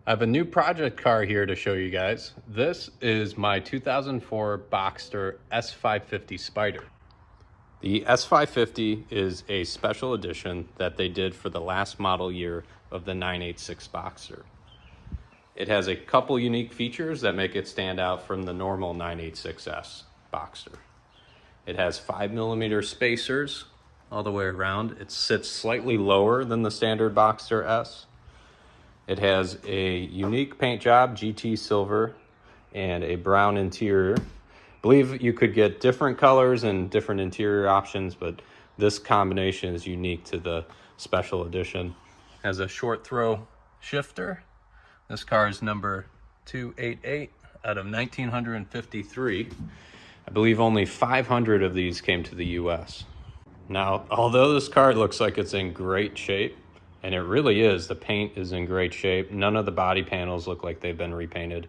I have a new project car here to show you guys. This is my 2004 Boxster S550 Spyder. The S550 is a special edition that they did for the last model year of the 986 Boxster. It has a couple unique features that make it stand out from the normal 986S Boxster. It has 5mm spacers all the way around. It sits slightly lower than the standard Boxster S. It has a unique paint job, GT silver, and a brown interior. I believe you could get different colors and different interior options, but this combination is unique to the special edition. It has a short throw shifter. This car is number 288 out of 1953. I believe only 500 of these came to the US. Now, although this car looks like it's in great shape, and it really is, the paint is in great shape. None of the body panels look like they've been repainted.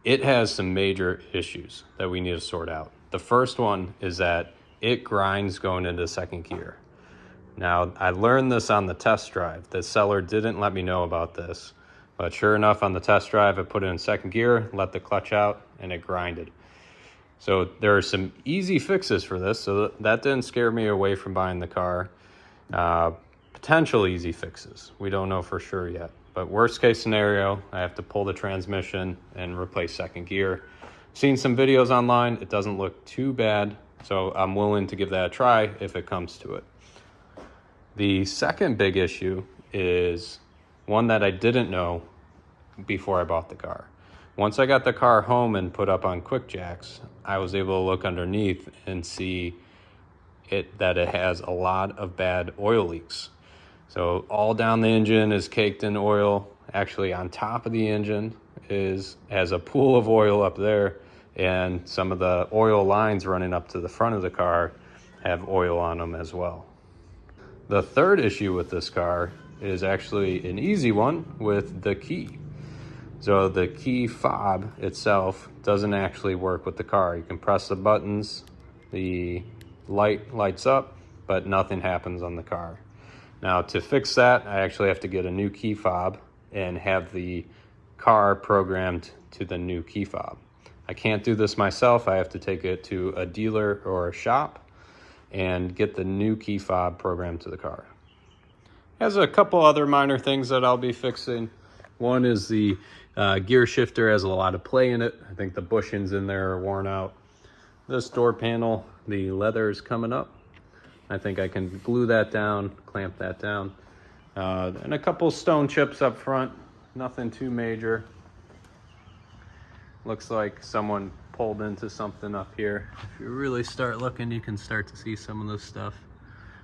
It has some major issues that we need to sort out. The first one is that it grinds going into second gear. Now, I learned this on the test drive. The seller didn't let me know about this, but sure enough, on the test drive, I put it in second gear, let the clutch out, and it grinded. So there are some easy fixes for this, so that didn't scare me away from buying the car. Potential easy fixes. We don't know for sure yet. But worst case scenario, I have to pull the transmission and replace second gear. Seen some videos online. It doesn't look too bad, so I'm willing to give that a try if it comes to it. The second big issue is one that I didn't know before I bought the car. Once I got the car home and put up on quick jacks, I was able to look underneath and see that it has a lot of bad oil leaks. So all down the engine is caked in oil. Actually, on top of the engine has a pool of oil up there, and some of the oil lines running up to the front of the car have oil on them as well. The third issue with this car is actually an easy one with the key. So the key fob itself doesn't actually work with the car. You can press the buttons, the light lights up, but nothing happens on the car. Now, to fix that, I actually have to get a new key fob and have the car programmed to the new key fob. I can't do this myself. I have to take it to a dealer or a shop and get the new key fob programmed to the car. It has a couple other minor things that I'll be fixing. One is the gear shifter has a lot of play in it. I think the bushings in there are worn out. This door panel, the leather is coming up. I think I can glue that down, clamp that down. And a couple stone chips up front, nothing too major. Looks like someone pulled into something up here. If you really start looking, you can start to see some of this stuff.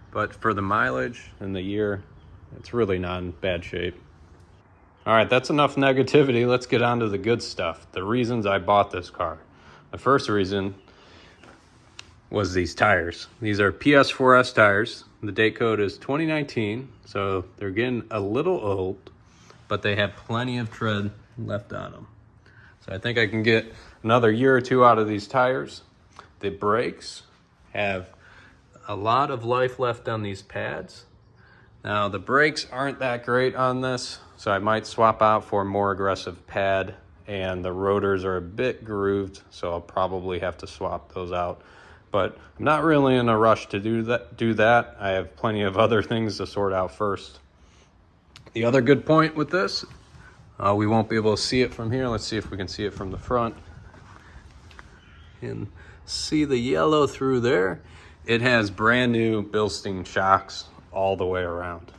But for the mileage and the year, it's really not in bad shape. All right, that's enough negativity. Let's get on to the good stuff. The reasons I bought this car. The first reason was these tires. These are PS4S tires. The date code is 2019, so they're getting a little old, but they have plenty of tread left on them. So I think I can get another year or two out of these tires. The brakes have a lot of life left on these pads. Now, the brakes aren't that great on this, so I might swap out for a more aggressive pad, and the rotors are a bit grooved, so I'll probably have to swap those out. But I'm not really in a rush to do that. I have plenty of other things to sort out first. The other good point with this, we won't be able to see it from here. Let's see if we can see it from the front. And see the yellow through there. It has brand new Bilstein shocks all the way around.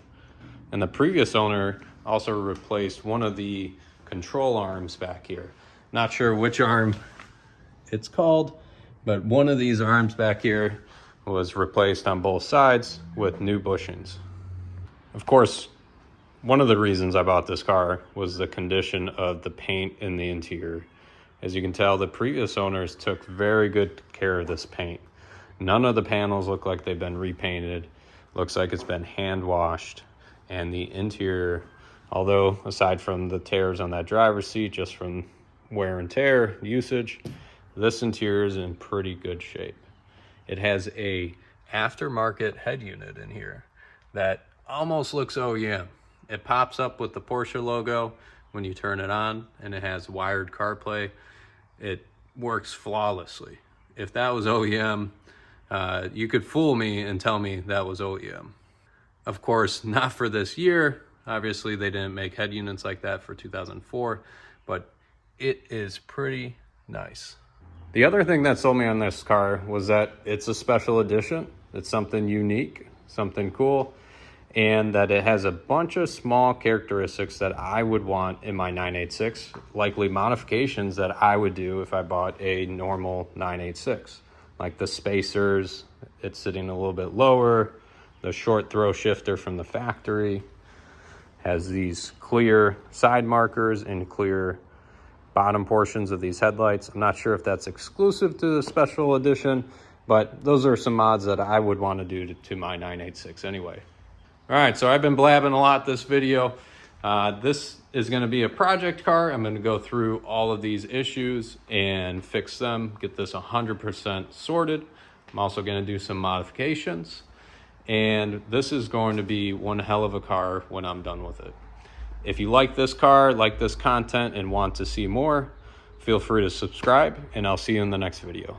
And the previous owner also replaced one of the control arms back here. Not sure which arm it's called, but one of these arms back here was replaced on both sides with new bushings. Of course, one of the reasons I bought this car was the condition of the paint in the interior. As you can tell, the previous owners took very good care of this paint. None of the panels look like they've been repainted. Looks like it's been hand washed. And the interior, although aside from the tears on that driver's seat, just from wear and tear usage, this interior is in pretty good shape. It has a aftermarket head unit in here that almost looks OEM. It pops up with the Porsche logo, when you turn it on, and it has wired CarPlay. It works flawlessly. If that was OEM, you could fool me and tell me that was OEM. Of course, not for this year. Obviously, they didn't make head units like that for 2004, but it is pretty nice. The other thing that sold me on this car was that it's a special edition. It's something unique, something cool, and that it has a bunch of small characteristics that I would want in my 986, likely modifications that I would do if I bought a normal 986, like the spacers. It's sitting a little bit lower, the short throw shifter from the factory, has these clear side markers and clear bottom portions of these headlights. I'm not sure if that's exclusive to the special edition, but those are some mods that I would want to do to my 986 anyway. All right, so I've been blabbing a lot this video. This is going to be a project car. I'm going to go through all of these issues and fix them, get this 100% sorted. I'm also going to do some modifications. And this is going to be one hell of a car when I'm done with it. If you like this car, like this content, and want to see more, feel free to subscribe, and I'll see you in the next video.